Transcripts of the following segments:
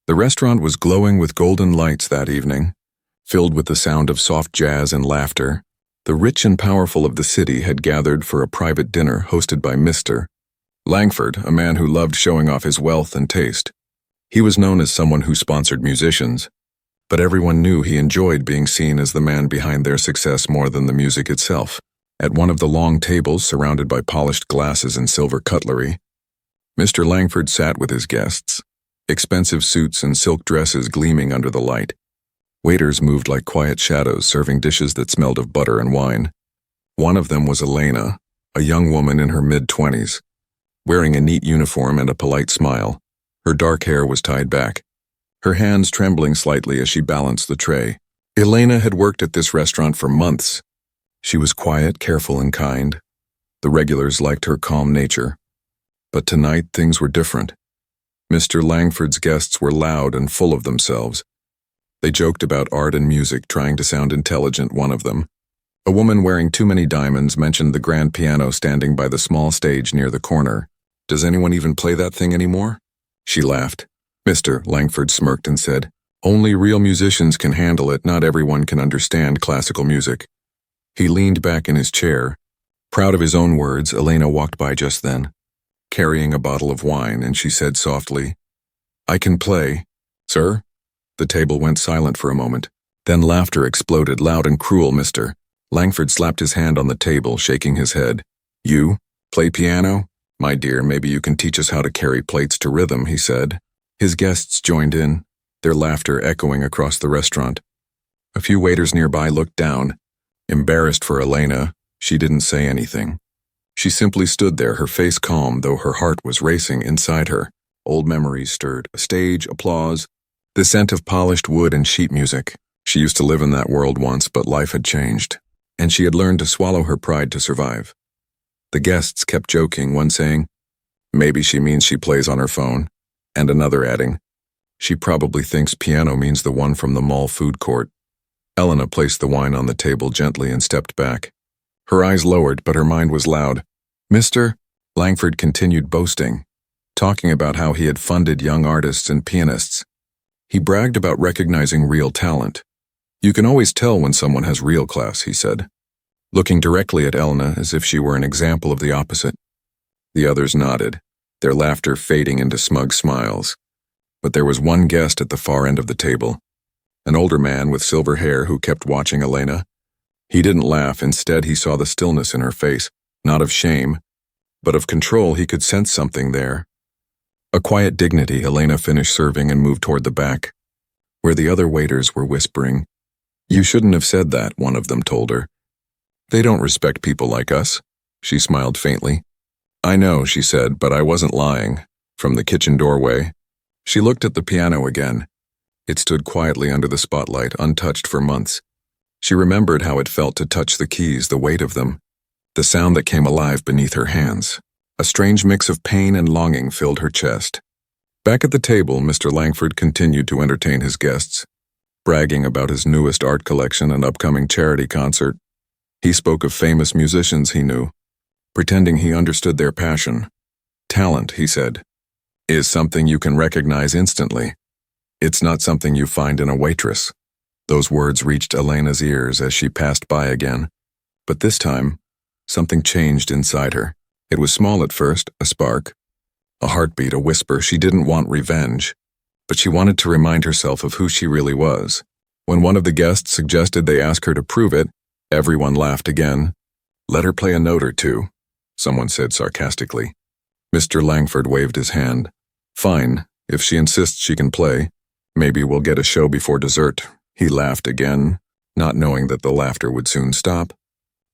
The restaurant was glowing with golden lights that evening, filled with the sound of soft jazz and laughter. The rich and powerful of the city had gathered for a private dinner hosted by Mr. Langford, a man who loved showing off his wealth and taste. He was known as someone who sponsored musicians, but everyone knew he enjoyed being seen as the man behind their success more than the music itself. At one of the long tables surrounded by polished glasses and silver cutlery, Mr. Langford sat with his guests, expensive suits and silk dresses gleaming under the light. Waiters moved like quiet shadows, serving dishes that smelled of butter and wine. One of them was Elena, a young woman in her mid-20s, wearing a neat uniform and a polite smile. Her dark hair was tied back, her hands trembling slightly as she balanced the tray. Elena had worked at this restaurant for months. She was quiet, careful, and kind. The regulars liked her calm nature. But tonight things were different. Mr. Langford's guests were loud and full of themselves. They joked about art and music, trying to sound intelligent, one of them. A woman wearing too many diamonds mentioned the grand piano standing by the small stage near the corner. "Does anyone even play that thing anymore?" She laughed. Mr. Langford smirked and said, "Only real musicians can handle it. Not everyone can understand classical music." He leaned back in his chair. Proud of his own words, Elena walked by just then, carrying a bottle of wine, and she said softly, "I can play, sir." The table went silent for a moment. Then laughter exploded, loud and cruel. Mr. Langford slapped his hand on the table, shaking his head. "You play piano? My dear, maybe you can teach us how to carry plates to rhythm," he said. His guests joined in, their laughter echoing across the restaurant. A few waiters nearby looked down. Embarrassed for Elena, she didn't say anything. She simply stood there, her face calm, though her heart was racing inside her. Old memories stirred. A stage, applause, the scent of polished wood and sheet music. She used to live in that world once, but life had changed, and she had learned to swallow her pride to survive. The guests kept joking, one saying, "Maybe she means she plays on her phone," and another adding, "She probably thinks piano means the one from the mall food court." Elena placed the wine on the table gently and stepped back. Her eyes lowered, but her mind was loud. Mr. Langford continued boasting, talking about how he had funded young artists and pianists. He bragged about recognizing real talent. "You can always tell when someone has real class," he said, looking directly at Elena as if she were an example of the opposite. The others nodded, their laughter fading into smug smiles. But there was one guest at the far end of the table, an older man with silver hair who kept watching Elena. He didn't laugh. Instead, he saw the stillness in her face, not of shame, but of control. He could sense something there. A quiet dignity. Elena finished serving and moved toward the back, where the other waiters were whispering. "You shouldn't have said that," one of them told her. "They don't respect people like us." She smiled faintly. "I know," she said, "but I wasn't lying." From the kitchen doorway, she looked at the piano again. It stood quietly under the spotlight, untouched for months. She remembered how it felt to touch the keys, the weight of them, the sound that came alive beneath her hands. A strange mix of pain and longing filled her chest. Back at the table, Mr. Langford continued to entertain his guests, bragging about his newest art collection and upcoming charity concert. He spoke of famous musicians he knew, pretending he understood their passion. "Talent," he said, "is something you can recognize instantly. It's not something you find in a waitress." Those words reached Elena's ears as she passed by again. But this time, something changed inside her. It was small at first, a spark, a heartbeat, a whisper. She didn't want revenge, but she wanted to remind herself of who she really was. When one of the guests suggested they ask her to prove it, everyone laughed again. "Let her play a note or two," someone said sarcastically. Mr. Langford waved his hand. "Fine, if she insists she can play. Maybe we'll get a show before dessert." He laughed again, not knowing that the laughter would soon stop.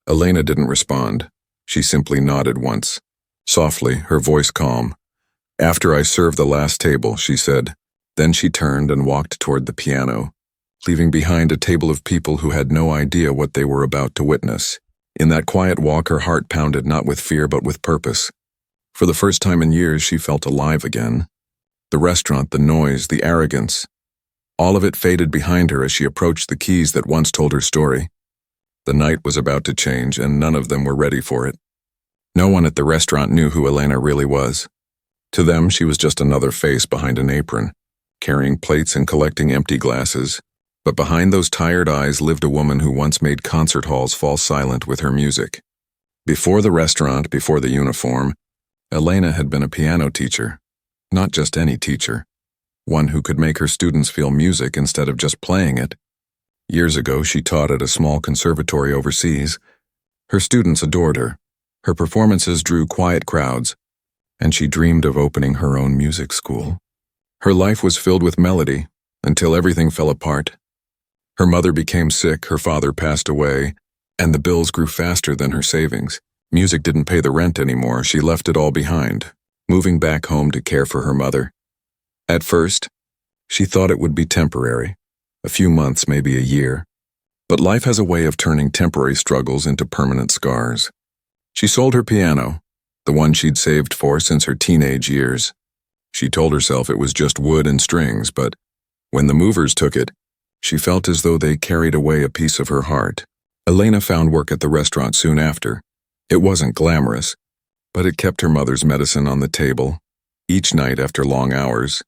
Elena didn't respond. She simply nodded once, softly, her voice calm. "After I serve the last table," she said. Then she turned and walked toward the piano, leaving behind a table of people who had no idea what they were about to witness. In that quiet walk, her heart pounded not with fear but with purpose. For the first time in years, she felt alive again. The restaurant, the noise, the arrogance, all of it faded behind her as she approached the keys that once told her story. The night was about to change, and none of them were ready for it. No one at the restaurant knew who Elena really was. To them, she was just another face behind an apron. carrying plates and collecting empty glasses. But behind those tired eyes lived a woman who once made concert halls fall silent with her music. Before the restaurant, before the uniform, Elena had been a piano teacher. Not just any teacher. One who could make her students feel music instead of just playing it. Years ago, she taught at a small conservatory overseas. Her students adored her. Her performances drew quiet crowds, and she dreamed of opening her own music school. Her life was filled with melody until everything fell apart. Her mother became sick, her father passed away, and the bills grew faster than her savings. Music didn't pay the rent anymore. She left it all behind, moving back home to care for her mother. At first, she thought it would be temporary, a few months, maybe a year. But life has a way of turning temporary struggles into permanent scars. She sold her piano, the one she'd saved for since her teenage years. She told herself it was just wood and strings, but when the movers took it, she felt as though they carried away a piece of her heart. Elena found work at the restaurant soon after. It wasn't glamorous, but it kept her mother's medicine on the table. Each night after long hours,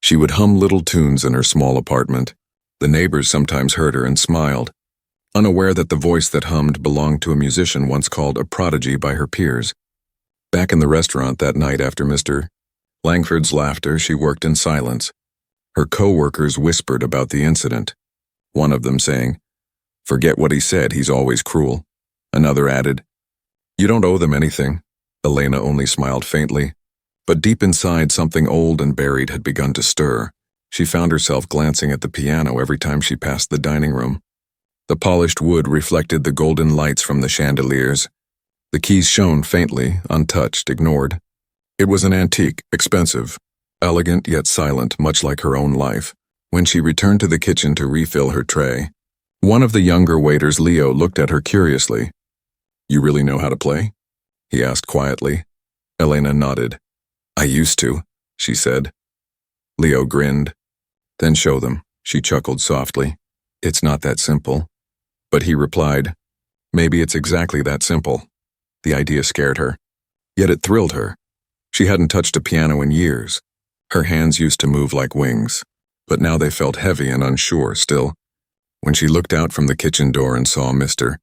she would hum little tunes in her small apartment. The neighbors sometimes heard her and smiled, unaware that the voice that hummed belonged to a musician once called a prodigy by her peers. Back in the restaurant that night after Mr. Langford's laughter, she worked in silence. Her co-workers whispered about the incident, one of them saying, "Forget what he said, he's always cruel." Another added, "You don't owe them anything." Elena only smiled faintly, but deep inside something old and buried had begun to stir. She found herself glancing at the piano every time she passed the dining room. The polished wood reflected the golden lights from the chandeliers. The keys shone faintly, untouched, ignored. It was an antique, expensive, elegant yet silent, much like her own life. When she returned to the kitchen to refill her tray, one of the younger waiters, Leo, looked at her curiously. "You really know how to play?" he asked quietly. Elena nodded. "I used to," she said. Leo grinned. "Then show them," she chuckled softly. "It's not that simple." But he replied, "Maybe it's exactly that simple." The idea scared her, yet it thrilled her. She hadn't touched a piano in years. Her hands used to move like wings, but now they felt heavy and unsure still. When she looked out from the kitchen door and saw Mr.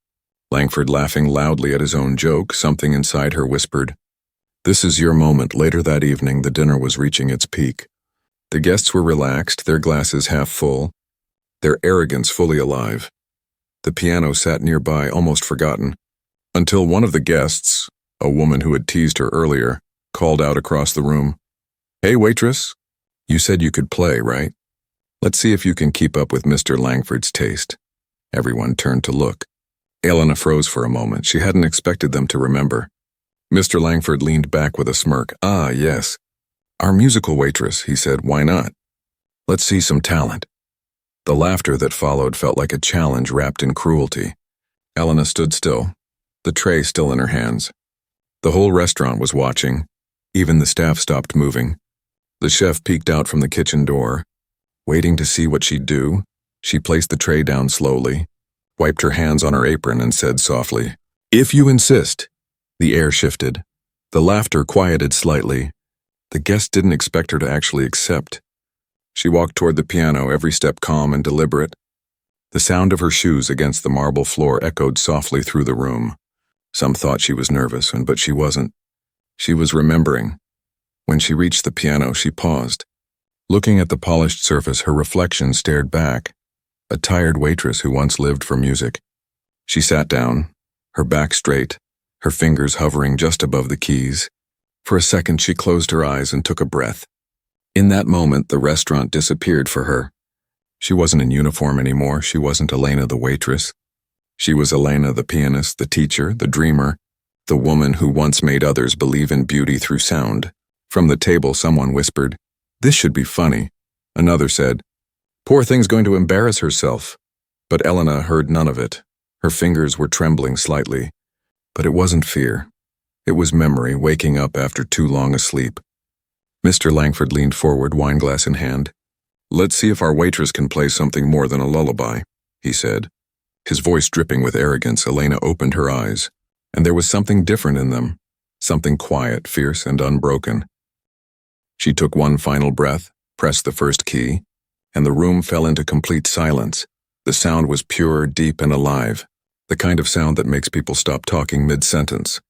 Langford laughing loudly at his own joke, something inside her whispered, "This is your moment." Later that evening, the dinner was reaching its peak. The guests were relaxed, their glasses half full, their arrogance fully alive. The piano sat nearby, almost forgotten, until one of the guests, a woman who had teased her earlier, called out across the room, "Hey, waitress, you said you could play, right? Let's see if you can keep up with Mr. Langford's taste." Everyone turned to look. Elena froze for a moment. She hadn't expected them to remember. Mr. Langford leaned back with a smirk. "Ah, yes. Our musical waitress," he said. "Why not? Let's see some talent." The laughter that followed felt like a challenge wrapped in cruelty. Elena stood still, the tray still in her hands. The whole restaurant was watching. Even the staff stopped moving. The chef peeked out from the kitchen door. Waiting to see what she'd do, she placed the tray down slowly, wiped her hands on her apron and said softly, "If you insist." The air shifted. The laughter quieted slightly. The guest didn't expect her to actually accept. She walked toward the piano, every step calm and deliberate. The sound of her shoes against the marble floor echoed softly through the room. Some thought she was nervous, but she wasn't. She was remembering. When she reached the piano, she paused. Looking at the polished surface, her reflection stared back. A tired waitress who once lived for music. She sat down, her back straight, her fingers hovering just above the keys. For a second, she closed her eyes and took a breath. In that moment, the restaurant disappeared for her. She wasn't in uniform anymore. She wasn't Elena the waitress. She was Elena the pianist, the teacher, the dreamer, the woman who once made others believe in beauty through sound. From the table, someone whispered, "This should be funny." Another said, "Poor thing's going to embarrass herself." But Elena heard none of it. Her fingers were trembling slightly. But it wasn't fear. It was memory, waking up after too long a sleep. Mr. Langford leaned forward, wineglass in hand. "Let's see if our waitress can play something more than a lullaby," he said. His voice dripping with arrogance, Elena opened her eyes, and there was something different in them, something quiet, fierce, and unbroken. She took one final breath, pressed the first key, and the room fell into complete silence. The sound was pure, deep, and alive, the kind of sound that makes people stop talking mid-sentence.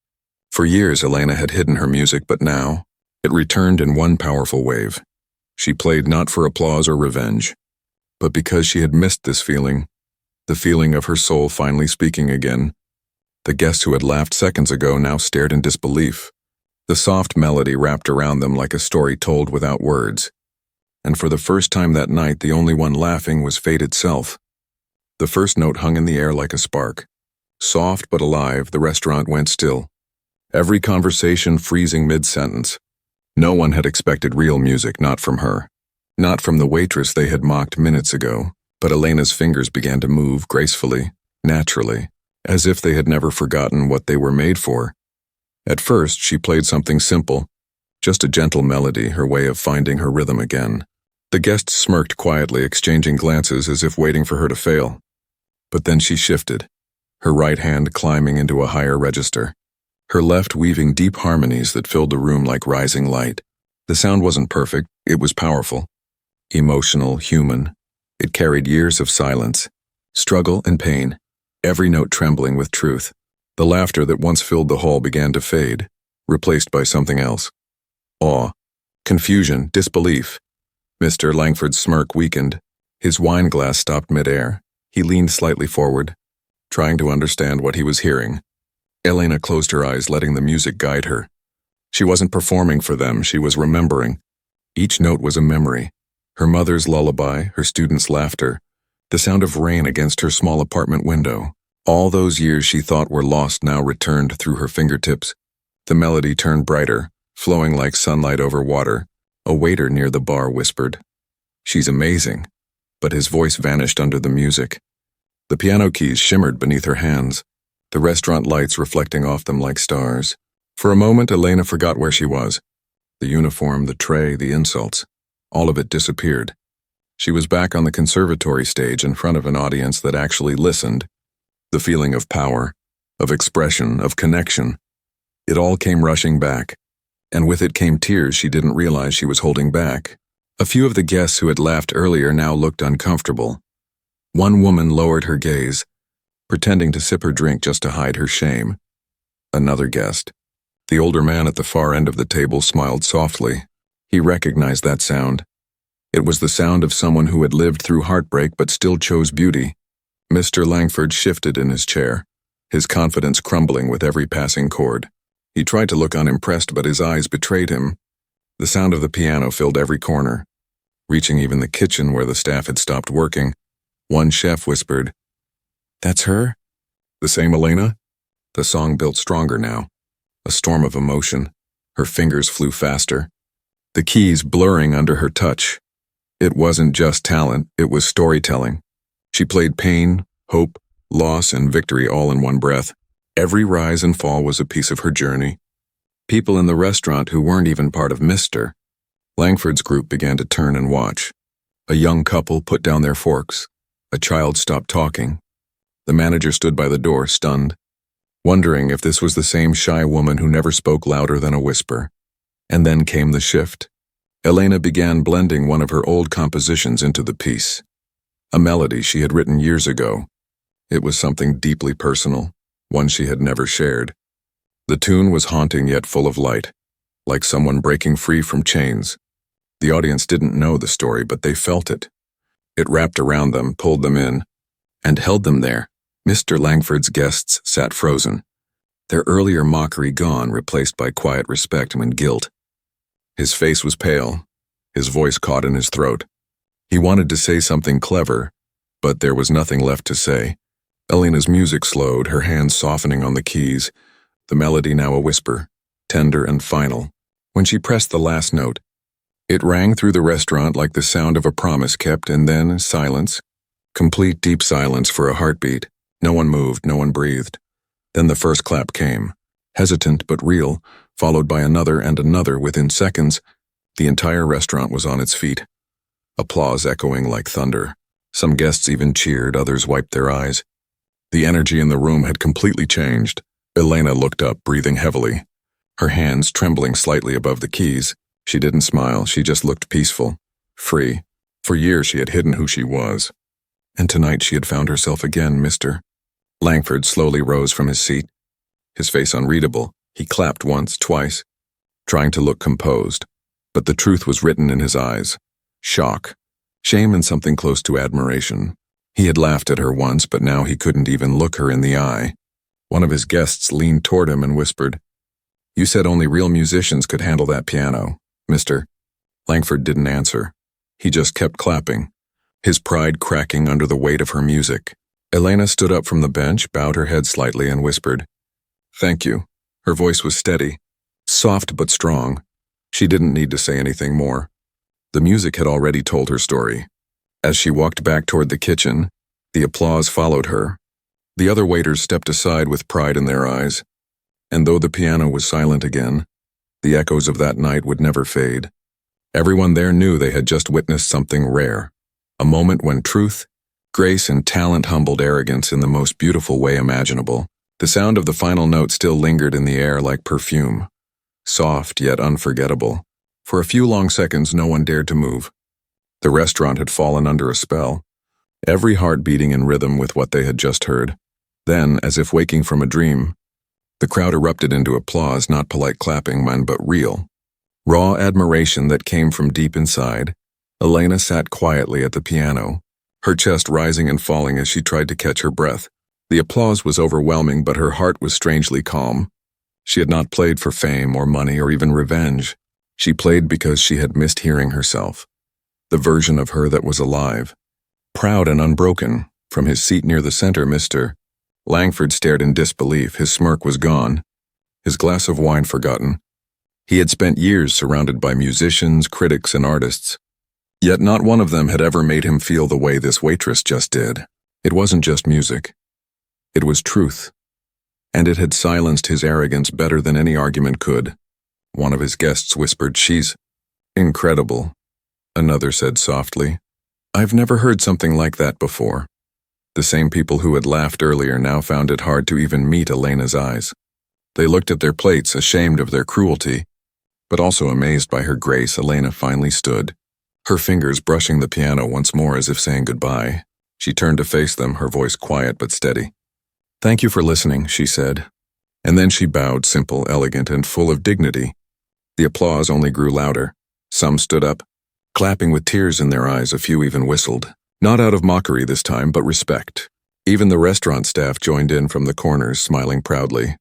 For years, Elena had hidden her music, but now, it returned in one powerful wave. She played not for applause or revenge, but because she had missed this feeling, the feeling of her soul finally speaking again. The guests who had laughed seconds ago now stared in disbelief. The soft melody wrapped around them like a story told without words. And for the first time that night, the only one laughing was fate itself. The first note hung in the air like a spark. Soft but alive, the restaurant went still. Every conversation freezing mid-sentence. No one had expected real music, not from her. Not from the waitress they had mocked minutes ago, but Elena's fingers began to move gracefully, naturally, as if they had never forgotten what they were made for. At first, she played something simple, just a gentle melody, her way of finding her rhythm again. The guests smirked quietly, exchanging glances as if waiting for her to fail. But then she shifted, her right hand climbing into a higher register, her left weaving deep harmonies that filled the room like rising light. The sound wasn't perfect, it was powerful, emotional, human. It carried years of silence, struggle, and pain, every note trembling with truth. The laughter that once filled the hall began to fade, replaced by something else. Awe, confusion, disbelief. Mr. Langford's smirk weakened. His wine glass stopped midair. He leaned slightly forward, trying to understand what he was hearing. Elena closed her eyes, letting the music guide her. She wasn't performing for them, she was remembering. Each note was a memory. Her mother's lullaby, her students' laughter, the sound of rain against her small apartment window. All those years she thought were lost now returned through her fingertips. The melody turned brighter, flowing like sunlight over water. A waiter near the bar whispered, "She's amazing," but his voice vanished under the music. The piano keys shimmered beneath her hands, the restaurant lights reflecting off them like stars. For a moment, Elena forgot where she was. The uniform, the tray, the insults, all of it disappeared. She was back on the conservatory stage in front of an audience that actually listened. The feeling of power, of expression, of connection. It all came rushing back, and with it came tears she didn't realize she was holding back. A few of the guests who had laughed earlier now looked uncomfortable. One woman lowered her gaze, pretending to sip her drink just to hide her shame. Another guest, the older man at the far end of the table, smiled softly. He recognized that sound. It was the sound of someone who had lived through heartbreak but still chose beauty. Mr. Langford shifted in his chair, his confidence crumbling with every passing chord. He tried to look unimpressed, but his eyes betrayed him. The sound of the piano filled every corner, reaching even the kitchen where the staff had stopped working. One chef whispered, "That's her? The same Elena?" The song built stronger now, a storm of emotion. Her fingers flew faster, the keys blurring under her touch. It wasn't just talent, it was storytelling. She played pain, hope, loss, and victory all in one breath. Every rise and fall was a piece of her journey. People in the restaurant who weren't even part of Mr. Langford's group began to turn and watch. A young couple put down their forks. A child stopped talking. The manager stood by the door, stunned, wondering if this was the same shy woman who never spoke louder than a whisper. And then came the shift. Elena began blending one of her old compositions into the piece. A melody she had written years ago. It was something deeply personal, one she had never shared. The tune was haunting yet full of light, like someone breaking free from chains. The audience didn't know the story, but they felt it. It wrapped around them, pulled them in, and held them there. Mr. Langford's guests sat frozen, their earlier mockery gone, replaced by quiet respect and guilt. His face was pale, his voice caught in his throat. He wanted to say something clever, but there was nothing left to say. Elena's music slowed, her hands softening on the keys, the melody now a whisper, tender and final. When she pressed the last note, it rang through the restaurant like the sound of a promise kept, and then silence. Complete deep silence for a heartbeat. No one moved, no one breathed. Then the first clap came, hesitant but real, followed by another and another. Within seconds, the entire restaurant was on its feet. Applause echoing like thunder. Some guests even cheered, others wiped their eyes. The energy in the room had completely changed. Elena looked up, breathing heavily, her hands trembling slightly above the keys. She didn't smile, she just looked peaceful. free. For years she had hidden who she was. And tonight she had found herself again, Mr. Langford slowly rose from his seat. His face unreadable, he clapped once, twice, trying to look composed. But the truth was written in his eyes. Shock, shame, and something close to admiration. He had laughed at her once, but now he couldn't even look her in the eye. One of his guests leaned toward him and whispered, "You said only real musicians could handle that piano, Mr." Langford didn't answer. He just kept clapping, his pride cracking under the weight of her music. Elena stood up from the bench, bowed her head slightly, and whispered, "Thank you." Her voice was steady, soft but strong. She didn't need to say anything more. The music had already told her story. As she walked back toward the kitchen, the applause followed her. The other waiters stepped aside with pride in their eyes. And though the piano was silent again, the echoes of that night would never fade. Everyone there knew they had just witnessed something rare, a moment when truth, grace, and talent humbled arrogance in the most beautiful way imaginable. The sound of the final note still lingered in the air like perfume, soft yet unforgettable. For a few long seconds, no one dared to move. The restaurant had fallen under a spell, every heart beating in rhythm with what they had just heard. Then, as if waking from a dream, the crowd erupted into applause, not polite clapping, but real, raw admiration that came from deep inside. Elena sat quietly at the piano, her chest rising and falling as she tried to catch her breath. The applause was overwhelming, but her heart was strangely calm. She had not played for fame or money or even revenge. She played because she had missed hearing herself, the version of her that was alive, proud and unbroken. From his seat near the center, Mr. Langford stared in disbelief. His smirk was gone, his glass of wine forgotten. He had spent years surrounded by musicians, critics, and artists, yet not one of them had ever made him feel the way this waitress just did. It wasn't just music. It was truth, and it had silenced his arrogance better than any argument could. One of his guests whispered, "She's incredible." Another said softly, "I've never heard something like that before." The same people who had laughed earlier now found it hard to even meet Elena's eyes. They looked at their plates, ashamed of their cruelty, but also amazed by her grace. Elena finally stood, her fingers brushing the piano once more as if saying goodbye. She turned to face them, her voice quiet but steady. "Thank you for listening," she said. And then she bowed, simple, elegant, and full of dignity. The applause only grew louder. Some stood up, clapping with tears in their eyes. A few even whistled. Not out of mockery this time, but respect. Even the restaurant staff joined in from the corners, smiling proudly.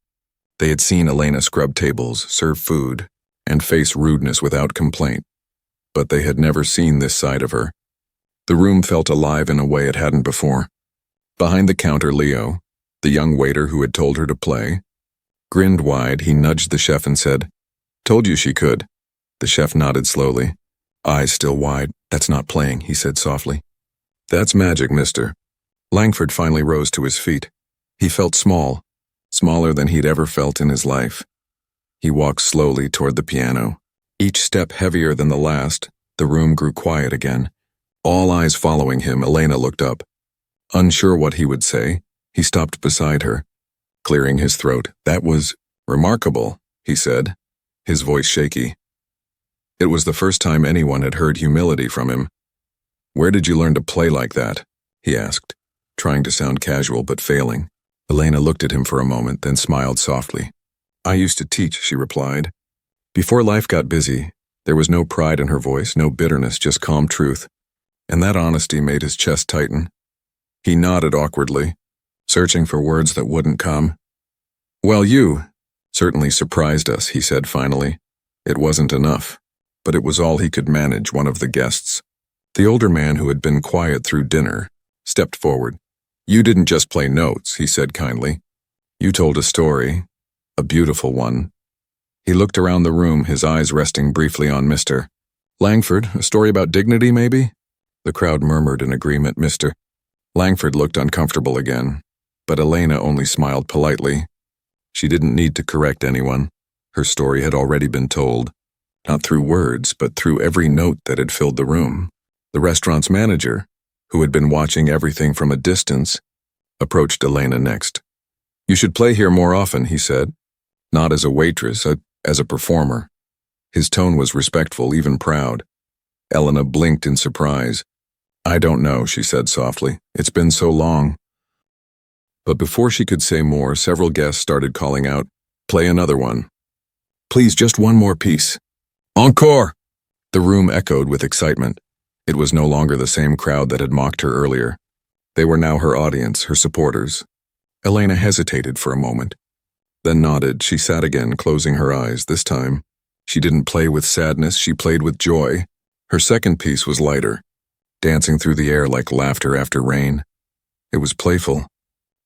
They had seen Elena scrub tables, serve food, and face rudeness without complaint. But they had never seen this side of her. The room felt alive in a way it hadn't before. Behind the counter, Leo, the young waiter who had told her to play, grinned wide. He nudged the chef and said, "Told you she could." The chef nodded slowly, eyes still wide. "That's not playing," he said softly. "That's magic, mister." Langford finally rose to his feet. He felt small, smaller than he'd ever felt in his life. He walked slowly toward the piano, each step heavier than the last. The room grew quiet again, all eyes following him. Elena looked up. Unsure what he would say, he stopped beside her, clearing his throat. "That was remarkable," he said, his voice shaky. It was the first time anyone had heard humility from him. "Where did you learn to play like that?" he asked, trying to sound casual but failing. Elena looked at him for a moment, then smiled softly. "I used to teach," she replied. Before life got busy, there was no pride in her voice, no bitterness, just calm truth. And that honesty made his chest tighten. He nodded awkwardly, searching for words that wouldn't come. "Well, you certainly surprised us," he said finally. It wasn't enough, but it was all he could manage. One of the guests, the older man who had been quiet through dinner, stepped forward. "You didn't just play notes," he said kindly. "You told a story, a beautiful one." He looked around the room, his eyes resting briefly on Mr. Langford. "A story about dignity, maybe?" The crowd murmured in agreement. Mr. Langford looked uncomfortable again, but Elena only smiled politely. She didn't need to correct anyone. Her story had already been told, not through words, but through every note that had filled the room. The restaurant's manager, who had been watching everything from a distance, approached Elena next. "You should play here more often," he said. "Not as a waitress, as a performer." His tone was respectful, even proud. Elena blinked in surprise. I don't know, she said softly. It's been so long. But before she could say more, several guests started calling out, play another one. Please, just one more piece. Encore! The room echoed with excitement. It was no longer the same crowd that had mocked her earlier. They were now her audience, her supporters. Elena hesitated for a moment, then nodded. She sat again, closing her eyes. This time, she didn't play with sadness, she played with joy. Her second piece was lighter, dancing through the air like laughter after rain. It was playful,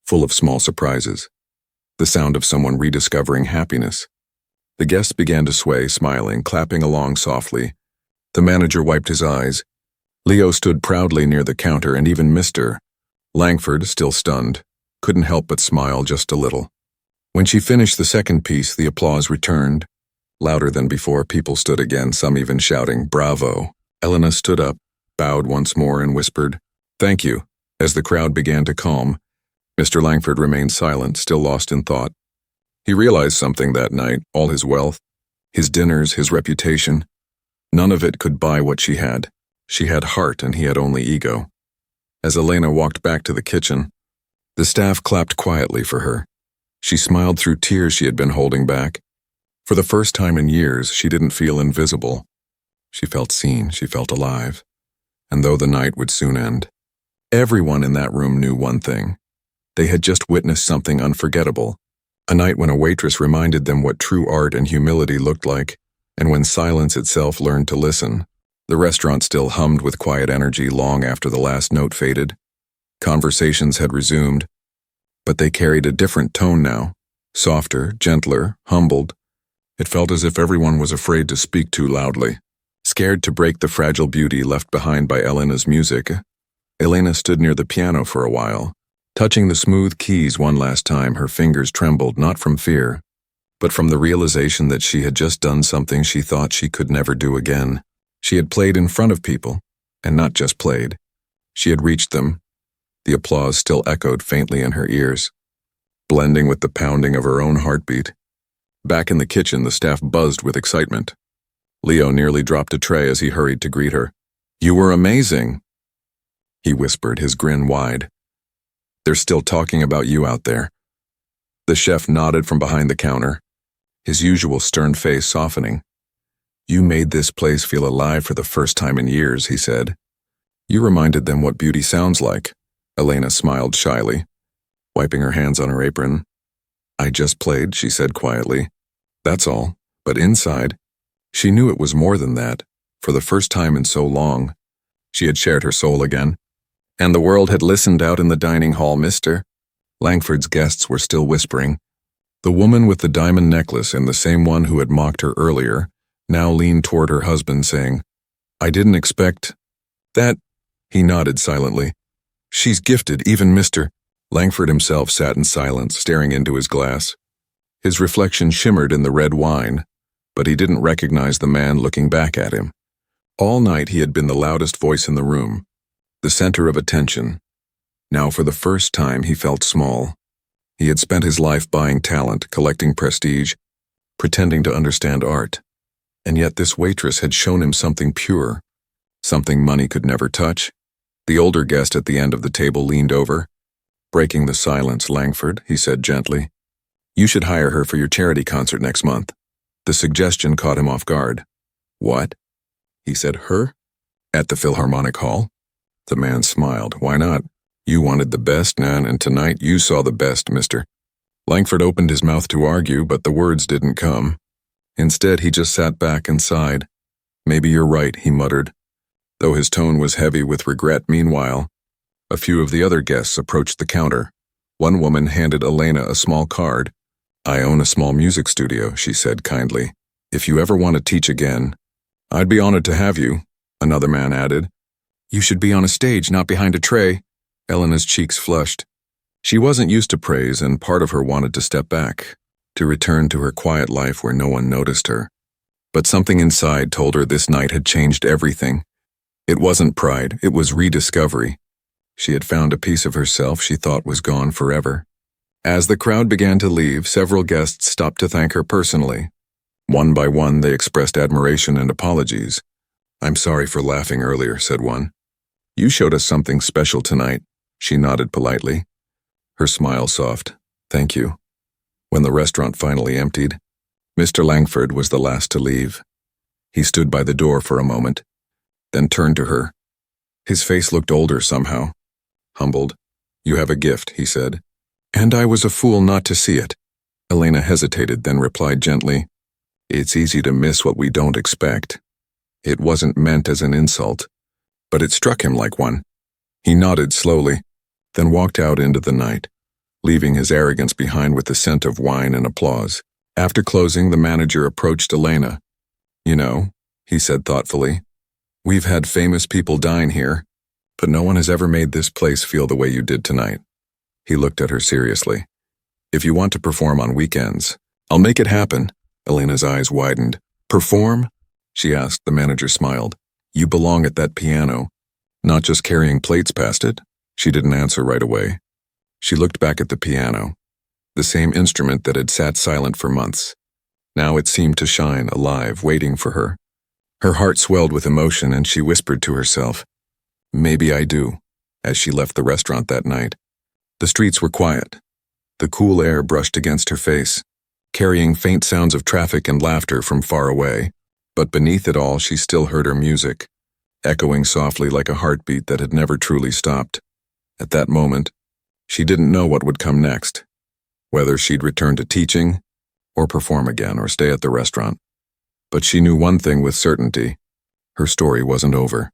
full of small surprises. The sound of someone rediscovering happiness. The guests began to sway, smiling, clapping along softly. The manager wiped his eyes. Leo stood proudly near the counter, and even Mr. Langford, still stunned, couldn't help but smile just a little. When she finished the second piece, the applause returned. Louder than before, people stood again, some even shouting, "Bravo!" Elena stood up, bowed once more, and whispered, "Thank you." As the crowd began to calm, Mr. Langford remained silent, still lost in thought. He realized something that night: all his wealth, his dinners, his reputation. None of it could buy what she had. She had heart, and he had only ego. As Elena walked back to the kitchen, the staff clapped quietly for her. She smiled through tears she had been holding back. For the first time in years, she didn't feel invisible. She felt seen, she felt alive. And though the night would soon end, everyone in that room knew one thing. They had just witnessed something unforgettable. A night when a waitress reminded them what true art and humility looked like, and when silence itself learned to listen. The restaurant still hummed with quiet energy long after the last note faded. Conversations had resumed, but they carried a different tone now. Softer, gentler, humbled. It felt as if everyone was afraid to speak too loudly. Scared to break the fragile beauty left behind by Elena's music, Elena stood near the piano for a while. Touching the smooth keys one last time, her fingers trembled, not from fear, but from the realization that she had just done something she thought she could never do again. She had played in front of people, and not just played. She had reached them. The applause still echoed faintly in her ears, blending with the pounding of her own heartbeat. Back in the kitchen, the staff buzzed with excitement. Leo nearly dropped a tray as he hurried to greet her. "You were amazing," he whispered, his grin wide. "They're still talking about you out there." The chef nodded from behind the counter, his usual stern face softening. "You made this place feel alive for the first time in years," he said. "You reminded them what beauty sounds like." Elena smiled shyly, wiping her hands on her apron. "I just played," she said quietly. "That's all." But inside, she knew it was more than that. For the first time in so long, she had shared her soul again. And the world had listened out in the dining hall. Mr. Langford's guests were still whispering. The woman with the diamond necklace, and the same one who had mocked her earlier, now leaned toward her husband, saying, "I didn't expect that." He nodded silently. "She's gifted." Even Mr. Langford himself sat in silence, staring into his glass. His reflection shimmered in the red wine, but he didn't recognize the man looking back at him. All night he had been the loudest voice in the room, the center of attention. Now for the first time he felt small. He had spent his life buying talent, collecting prestige, pretending to understand art. And yet this waitress had shown him something pure, something money could never touch. The older guest at the end of the table leaned over. Breaking the silence, "Langford," he said gently, "you should hire her for your charity concert next month." The suggestion caught him off guard. "What?" he said. "Her? At the Philharmonic Hall?" The man smiled. "Why not? You wanted the best, Nan, and tonight you saw the best, Mr. Langford opened his mouth to argue, but the words didn't come. Instead, he just sat back and sighed. "Maybe you're right," he muttered, though his tone was heavy with regret. Meanwhile, a few of the other guests approached the counter. One woman handed Elena a small card. "I own a small music studio," she said kindly. "If you ever want to teach again, I'd be honored to have you," another man added. "You should be on a stage, not behind a tray." Elena's cheeks flushed. She wasn't used to praise, and part of her wanted to step back, to return to her quiet life where no one noticed her. But something inside told her this night had changed everything. It wasn't pride, it was rediscovery. She had found a piece of herself she thought was gone forever. As the crowd began to leave, several guests stopped to thank her personally. One by one, they expressed admiration and apologies. I'm sorry for laughing earlier, said one. You showed us something special tonight. She nodded politely, her smile soft. Thank you. When the restaurant finally emptied, Mr. Langford was the last to leave. He stood by the door for a moment, then turned to her. His face looked older somehow. Humbled. You have a gift, he said. And I was a fool not to see it. Elena hesitated, then replied gently, It's easy to miss what we don't expect. It wasn't meant as an insult, but it struck him like one. He nodded slowly, then walked out into the night, leaving his arrogance behind with the scent of wine and applause. After closing, the manager approached Elena. You know, he said thoughtfully, we've had famous people dine here, but no one has ever made this place feel the way you did tonight. He looked at her seriously. If you want to perform on weekends, I'll make it happen. Elena's eyes widened. Perform? She asked. The manager smiled. You belong at that piano, not just carrying plates past it. She didn't answer right away. She looked back at the piano, the same instrument that had sat silent for months. Now it seemed to shine, alive, waiting for her. Her heart swelled with emotion, and she whispered to herself, Maybe I do, as she left the restaurant that night. The streets were quiet. The cool air brushed against her face, carrying faint sounds of traffic and laughter from far away. But beneath it all, she still heard her music, echoing softly like a heartbeat that had never truly stopped. At that moment, she didn't know what would come next, whether she'd return to teaching, or perform again, or stay at the restaurant. But she knew one thing with certainty. Her story wasn't over.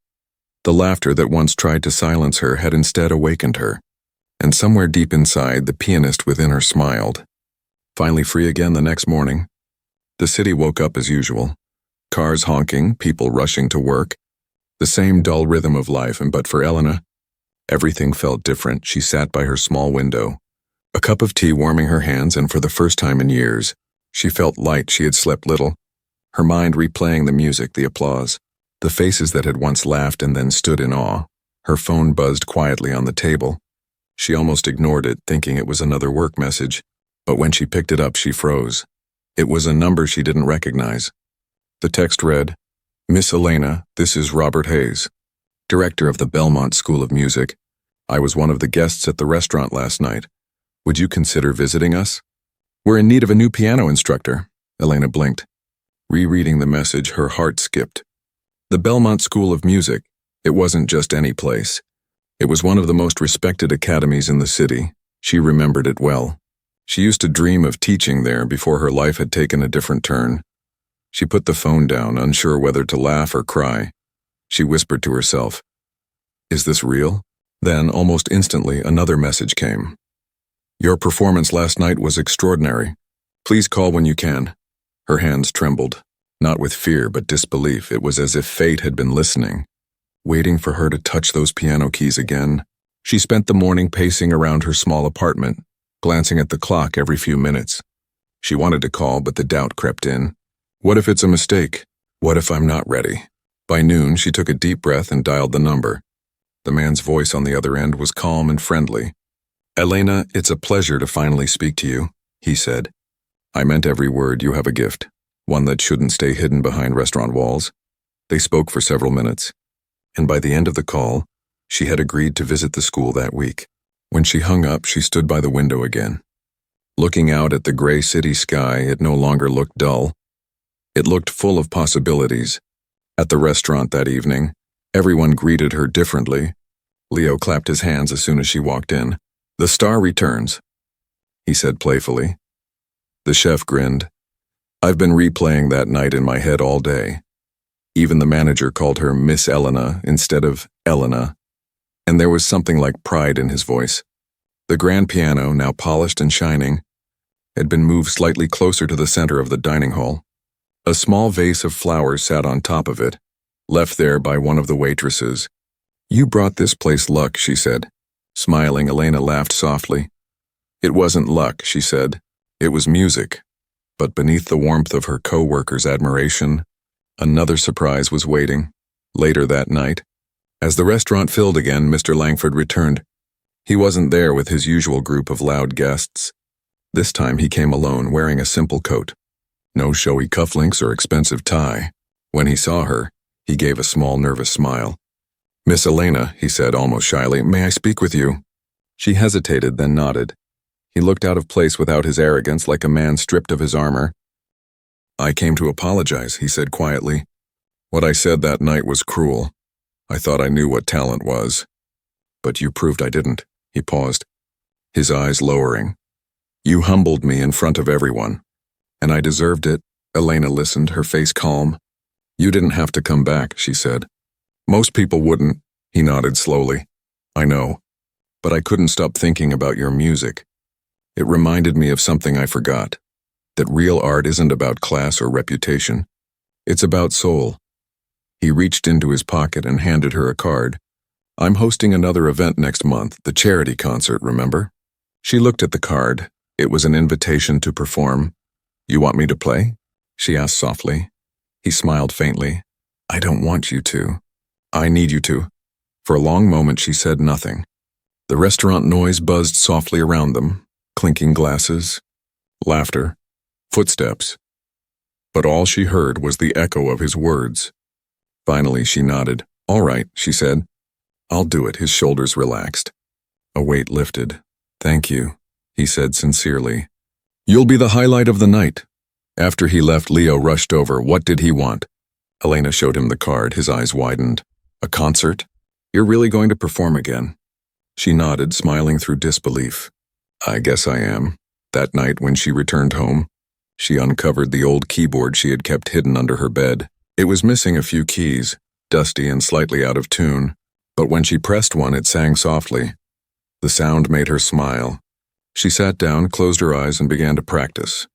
The laughter that once tried to silence her had instead awakened her, and somewhere deep inside, the pianist within her smiled. Finally free again the next morning, the city woke up as usual. Cars honking, people rushing to work, the same dull rhythm of life, but for Elena, everything felt different. She sat by her small window, a cup of tea warming her hands, and for the first time in years, she felt light. She had slept little, her mind replaying the music, the applause, the faces that had once laughed and then stood in awe. Her phone buzzed quietly on the table. She almost ignored it, thinking it was another work message, but when she picked it up, she froze. It was a number she didn't recognize. The text read, Miss Elena, this is Robert Hayes, director of the Belmont School of Music. I was one of the guests at the restaurant last night. Would you consider visiting us? We're in need of a new piano instructor. Elena blinked. Rereading the message, her heart skipped. The Belmont School of Music. It wasn't just any place. It was one of the most respected academies in the city. She remembered it well. She used to dream of teaching there before her life had taken a different turn. She put the phone down, unsure whether to laugh or cry. She whispered to herself, Is this real? Then, almost instantly, another message came. Your performance last night was extraordinary. Please call when you can. Her hands trembled, not with fear but disbelief. It was as if fate had been listening, waiting for her to touch those piano keys again. She spent the morning pacing around her small apartment, glancing at the clock every few minutes. She wanted to call, but the doubt crept in. What if it's a mistake? What if I'm not ready? By noon, she took a deep breath and dialed the number. The man's voice on the other end was calm and friendly. Elena, it's a pleasure to finally speak to you, he said. I meant every word. You have a gift, one that shouldn't stay hidden behind restaurant walls. They spoke for several minutes, and by the end of the call, she had agreed to visit the school that week. When she hung up, she stood by the window again. Looking out at the gray city sky, it no longer looked dull. It looked full of possibilities. At the restaurant that evening, everyone greeted her differently. Leo clapped his hands as soon as she walked in. The star returns, he said playfully. The chef grinned. I've been replaying that night in my head all day. Even the manager called her Miss Elena instead of Elena, and there was something like pride in his voice. The grand piano, now polished and shining, had been moved slightly closer to the center of the dining hall. A small vase of flowers sat on top of it, left there by one of the waitresses. You brought this place luck, she said. Smiling, Elena laughed softly. It wasn't luck, she said. It was music. But beneath the warmth of her co-workers' admiration, another surprise was waiting. Later that night, as the restaurant filled again, Mr. Langford returned. He wasn't there with his usual group of loud guests. This time he came alone, wearing a simple coat. No showy cufflinks or expensive tie. When he saw her, He gave a small, nervous smile. "Miss Elena," he said almost shyly, "may I speak with you?" She hesitated, then nodded. He looked out of place without his arrogance, like a man stripped of his armor. "I came to apologize," he said quietly. "What I said that night was cruel. I thought I knew what talent was. But you proved I didn't." He paused, his eyes lowering. "You humbled me in front of everyone. And I deserved it." Elena listened, her face calm. "You didn't have to come back," she said. "Most people wouldn't." He nodded slowly. "I know. But I couldn't stop thinking about your music. It reminded me of something I forgot. That real art isn't about class or reputation. It's about soul." He reached into his pocket and handed her a card. "I'm hosting another event next month, the charity concert, remember?" She looked at the card. It was an invitation to perform. "You want me to play?" she asked softly. He smiled faintly. "I don't want you to. I need you to." For a long moment she said nothing. The restaurant noise buzzed softly around them, clinking glasses, laughter, footsteps. But all she heard was the echo of his words. Finally she nodded. "All right," she said. "I'll do it." His shoulders relaxed. A weight lifted. "Thank you," he said sincerely. "You'll be the highlight of the night." After he left, Leo rushed over. What did he want? Elena showed him the card, his eyes widened. "A concert? You're really going to perform again?" She nodded, smiling through disbelief. "I guess I am." That night when she returned home, she uncovered the old keyboard she had kept hidden under her bed. It was missing a few keys, dusty and slightly out of tune, but when she pressed one, it sang softly. The sound made her smile. She sat down, closed her eyes, and began to practice.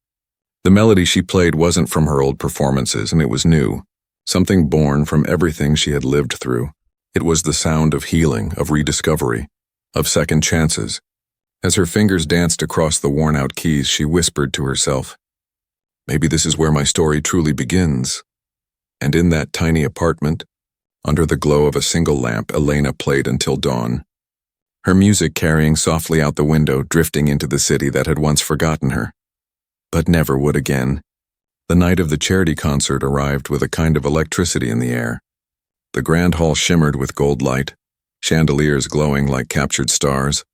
The melody she played wasn't from her old performances, and it was new, something born from everything she had lived through. It was the sound of healing, of rediscovery, of second chances. As her fingers danced across the worn-out keys, she whispered to herself, "Maybe this is where my story truly begins." And in that tiny apartment, under the glow of a single lamp, Elena played until dawn. Her music carrying softly out the window, drifting into the city that had once forgotten her, but never would again. The night of the charity concert arrived with a kind of electricity in the air. The grand hall shimmered with gold light, chandeliers glowing like captured stars.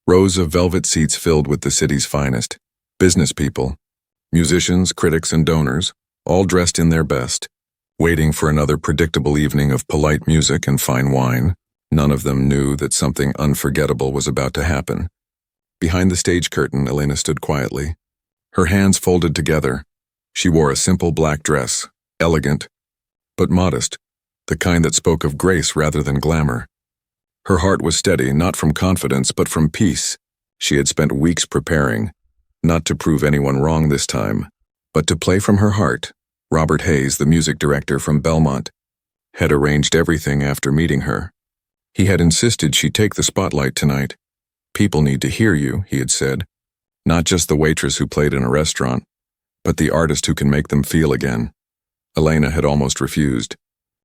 Rows of velvet seats filled with the city's finest. Business people, musicians, critics, and donors, all dressed in their best, waiting for another predictable evening of polite music and fine wine. None of them knew that something unforgettable was about to happen. Behind the stage curtain, Elena stood quietly, her hands folded together. She wore a simple black dress, elegant, but modest, the kind that spoke of grace rather than glamour. Her heart was steady, not from confidence, but from peace. She had spent weeks preparing, not to prove anyone wrong this time, but to play from her heart. Robert Hayes, the music director from Belmont, had arranged everything after meeting her. He had insisted she take the spotlight tonight. "People need to hear you," he had said. "Not just the waitress who played in a restaurant, but the artist who can make them feel again." Elena had almost refused,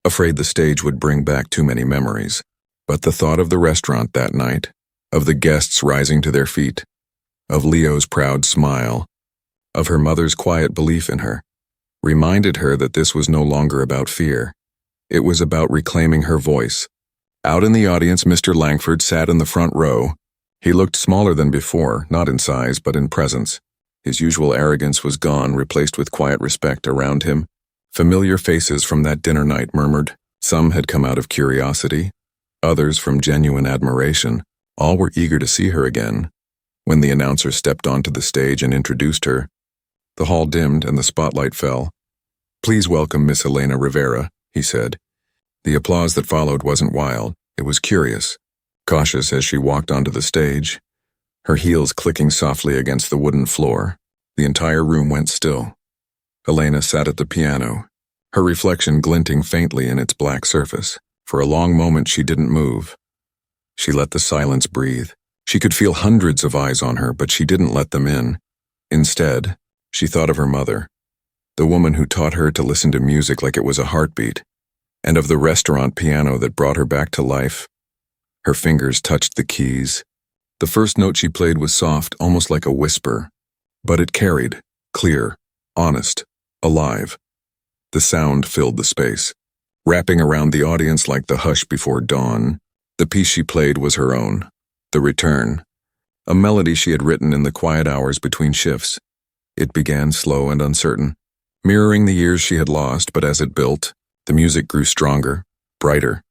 afraid the stage would bring back too many memories. But the thought of the restaurant that night, of the guests rising to their feet, of Leo's proud smile, of her mother's quiet belief in her, reminded her that this was no longer about fear. It was about reclaiming her voice. Out in the audience, Mr. Langford sat in the front row. He looked smaller than before, not in size, but in presence. His usual arrogance was gone, replaced with quiet respect around him. Familiar faces from that dinner night murmured. Some had come out of curiosity, others from genuine admiration. All were eager to see her again. When the announcer stepped onto the stage and introduced her, the hall dimmed and the spotlight fell. "Please welcome Miss Elena Rivera," he said. The applause that followed wasn't wild, it was curious, cautious as she walked onto the stage, her heels clicking softly against the wooden floor. The entire room went still. Elena sat at the piano, her reflection glinting faintly in its black surface. For a long moment she didn't move. She let the silence breathe. She could feel hundreds of eyes on her, but she didn't let them in. Instead, she thought of her mother, the woman who taught her to listen to music like it was a heartbeat, and of the restaurant piano that brought her back to life. Her fingers touched the keys. The first note she played was soft, almost like a whisper, but it carried, clear, honest, alive. The sound filled the space. wrapping around the audience like the hush before dawn. The piece she played was her own, The Return, a melody she had written in the quiet hours between shifts. It began slow and uncertain, mirroring the years she had lost, but as it built, the music grew stronger, brighter,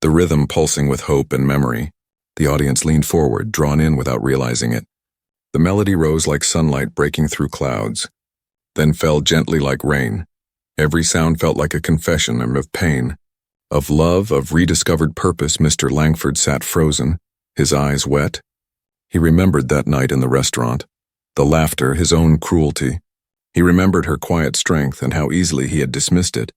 the rhythm pulsing with hope and memory. The audience leaned forward, drawn in without realizing it. The melody rose like sunlight breaking through clouds, then fell gently like rain. Every sound felt like a confession of pain, of love, of rediscovered purpose. Mr. Langford sat frozen, his eyes wet. He remembered that night in the restaurant, the laughter, his own cruelty. He remembered her quiet strength and how easily he had dismissed it.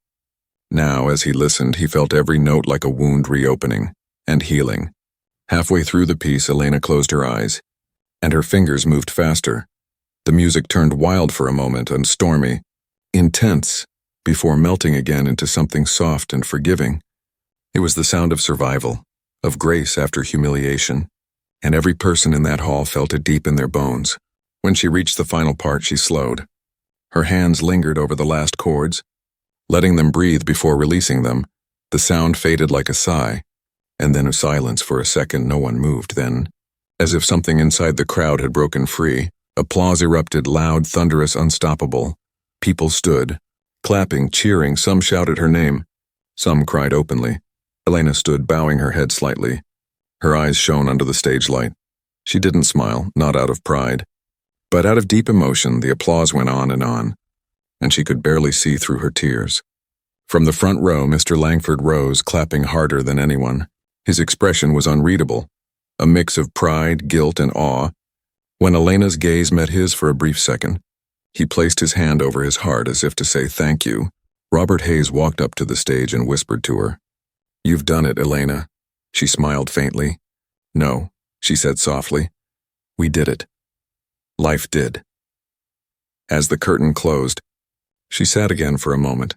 Now, as he listened, he felt every note like a wound reopening and healing. Halfway through the piece, Elena closed her eyes, and her fingers moved faster. The music turned wild for a moment and stormy, intense, before melting again into something soft and forgiving. It was the sound of survival, of grace after humiliation, and every person in that hall felt it deep in their bones. When she reached the final part, she slowed. Her hands lingered over the last chords, letting them breathe before releasing them. The sound faded like a sigh, and then a silence for a second. No one moved. Then, as if something inside the crowd had broken free, applause erupted, loud, thunderous, unstoppable. People stood, clapping, cheering. Some shouted her name. Some cried openly. Elena stood, bowing her head slightly. Her eyes shone under the stage light. She didn't smile, not out of pride, but out of deep emotion. The applause went on, and she could barely see through her tears. From the front row, Mr. Langford rose, clapping harder than anyone. His expression was unreadable, a mix of pride, guilt, and awe. When Elena's gaze met his for a brief second, he placed his hand over his heart as if to say thank you. Robert Hayes walked up to the stage and whispered to her. "You've done it, Elena." She smiled faintly. "No," she said softly. "We did it. Life did." As the curtain closed, she sat again for a moment.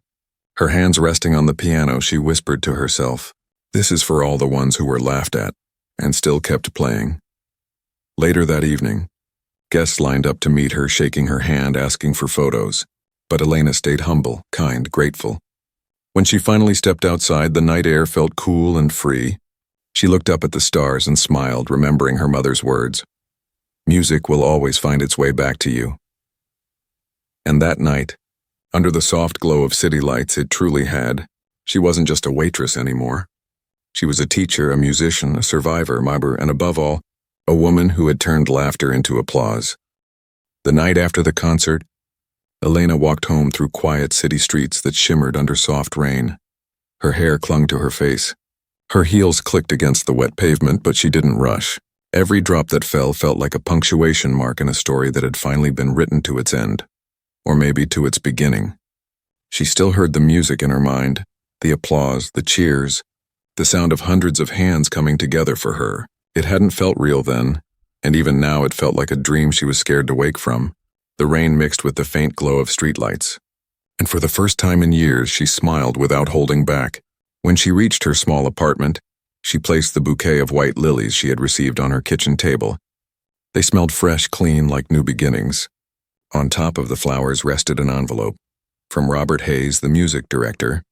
Her hands resting on the piano, she whispered to herself, "This is for all the ones who were laughed at and still kept playing." Later that evening, guests lined up to meet her, shaking her hand, asking for photos. But Elena stayed humble, kind, grateful. When she finally stepped outside, the night air felt cool and free. She looked up at the stars and smiled, remembering her mother's words. "Music will always find its way back to you." And that night, under the soft glow of city lights, it truly had. She wasn't just a waitress anymore. She was a teacher, a musician, a survivor, and above all, a woman who had turned laughter into applause. The night after the concert, Elena walked home through quiet city streets that shimmered under soft rain. Her hair clung to her face. Her heels clicked against the wet pavement, but she didn't rush. Every drop that fell felt like a punctuation mark in a story that had finally been written to its end, or maybe to its beginning. She still heard the music in her mind, the applause, the cheers, the sound of hundreds of hands coming together for her. It hadn't felt real then, and even now it felt like a dream she was scared to wake from. The rain mixed with the faint glow of streetlights, and for the first time in years she smiled without holding back. When she reached her small apartment, she placed the bouquet of white lilies she had received on her kitchen table. They smelled fresh, clean, like new beginnings. On top of the flowers rested an envelope, from Robert Hayes, the music director.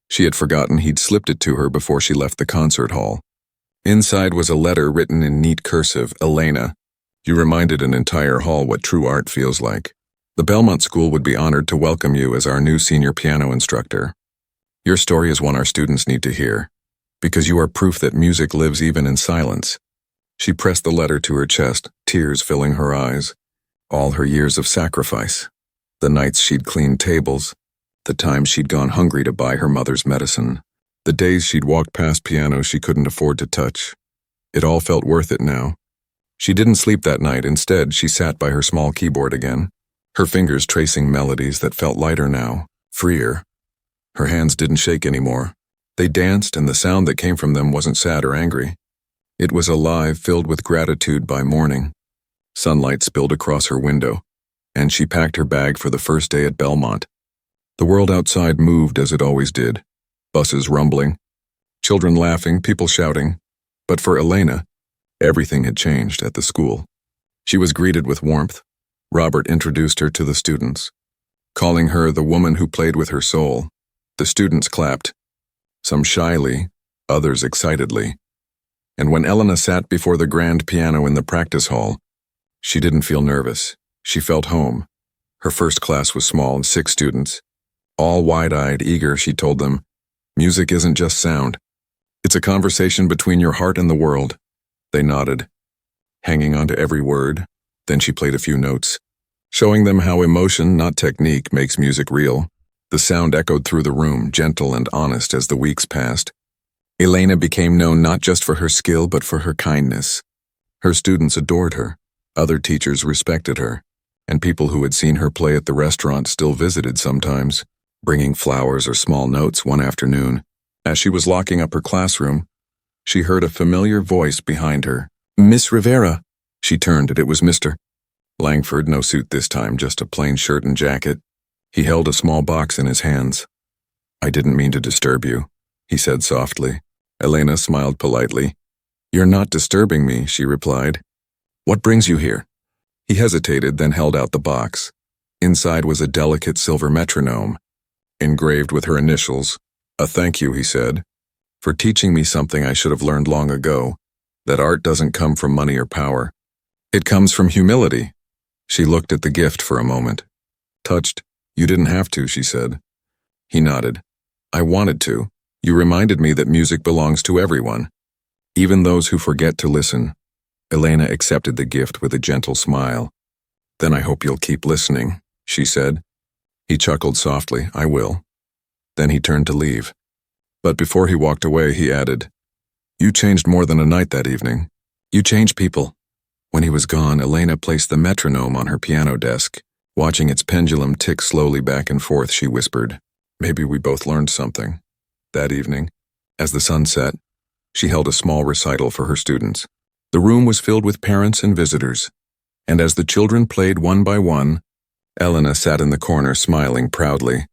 She had forgotten he'd slipped it to her before she left the concert hall. Inside was a letter written in neat cursive. "Elena, you reminded an entire hall what true art feels like. The Belmont School would be honored to welcome you as our new senior piano instructor. Your story is one our students need to hear, because you are proof that music lives even in silence." She pressed the letter to her chest, tears filling her eyes. All her years of sacrifice, the nights she'd cleaned tables, the times she'd gone hungry to buy her mother's medicine, the days she'd walked past pianos she couldn't afford to touch. It all felt worth it now. She didn't sleep that night. Instead, she sat by her small keyboard again, her fingers tracing melodies that felt lighter now, freer. Her hands didn't shake anymore. They danced, and the sound that came from them wasn't sad or angry. It was alive, filled with gratitude by morning. Sunlight spilled across her window, and she packed her bag for the first day at Belmont. The world outside moved as it always did, buses rumbling, children laughing, people shouting. But for Elena, everything had changed at the school. She was greeted with warmth. Robert introduced her to the students, calling her the woman who played with her soul. The students clapped, some shyly, others excitedly. And when Elena sat before the grand piano in the practice hall, she didn't feel nervous. She felt home. Her first class was small, 6 students. All wide-eyed, eager, she told them, "Music isn't just sound. It's a conversation between your heart and the world." They nodded, hanging on to every word. Then she played a few notes, showing them how emotion, not technique, makes music real. The sound echoed through the room, gentle and honest as the weeks passed. Elena became known not just for her skill but for her kindness. Her students adored her, other teachers respected her, and people who had seen her play at the restaurant still visited sometimes, bringing flowers or small notes. One afternoon, as she was locking up her classroom, she heard a familiar voice behind her. "Miss Rivera." She turned, and it was Mr. Langford, no suit this time, just a plain shirt and jacket. He held a small box in his hands. "I didn't mean to disturb you," he said softly. Elena smiled politely. "You're not disturbing me," she replied. "What brings you here?" He hesitated, then held out the box. Inside was a delicate silver metronome, engraved with her initials. "A thank you," he said, "for teaching me something I should have learned long ago, that art doesn't come from money or power. It comes from humility." She looked at the gift for a moment. Touched. "You didn't have to," she said. He nodded. "I wanted to. You reminded me that music belongs to everyone, even those who forget to listen." Elena accepted the gift with a gentle smile. "Then I hope you'll keep listening," she said. He chuckled softly. "I will." Then he turned to leave. But before he walked away, he added, "You changed more than a night that evening. You changed people." When he was gone, Elena placed the metronome on her piano desk. Watching its pendulum tick slowly back and forth, she whispered, "Maybe we both learned something." That evening, as the sun set, she held a small recital for her students. The room was filled with parents and visitors, and as the children played one by one, Elena sat in the corner smiling proudly.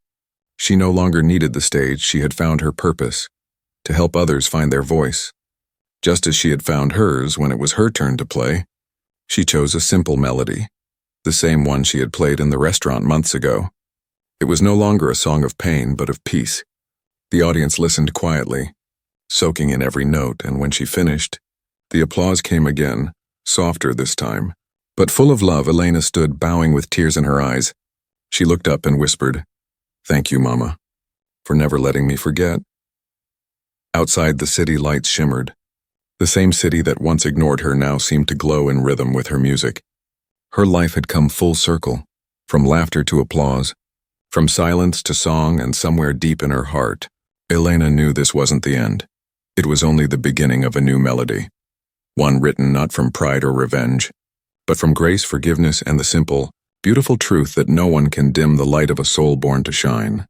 She no longer needed the stage. She had found her purpose, to help others find their voice. Just as she had found hers when it was her turn to play, she chose a simple melody, the same one she had played in the restaurant months ago. It was no longer a song of pain, but of peace. The audience listened quietly, soaking in every note, and when she finished, the applause came again, softer this time, but full of love. Elena stood bowing with tears in her eyes. She looked up and whispered, "Thank you, Mama, for never letting me forget." Outside, the city lights shimmered. The same city that once ignored her now seemed to glow in rhythm with her music. Her life had come full circle, from laughter to applause, from silence to song, and somewhere deep in her heart, Elena knew this wasn't the end. It was only the beginning of a new melody, one written not from pride or revenge, but from grace, forgiveness, and the simple, beautiful truth that no one can dim the light of a soul born to shine.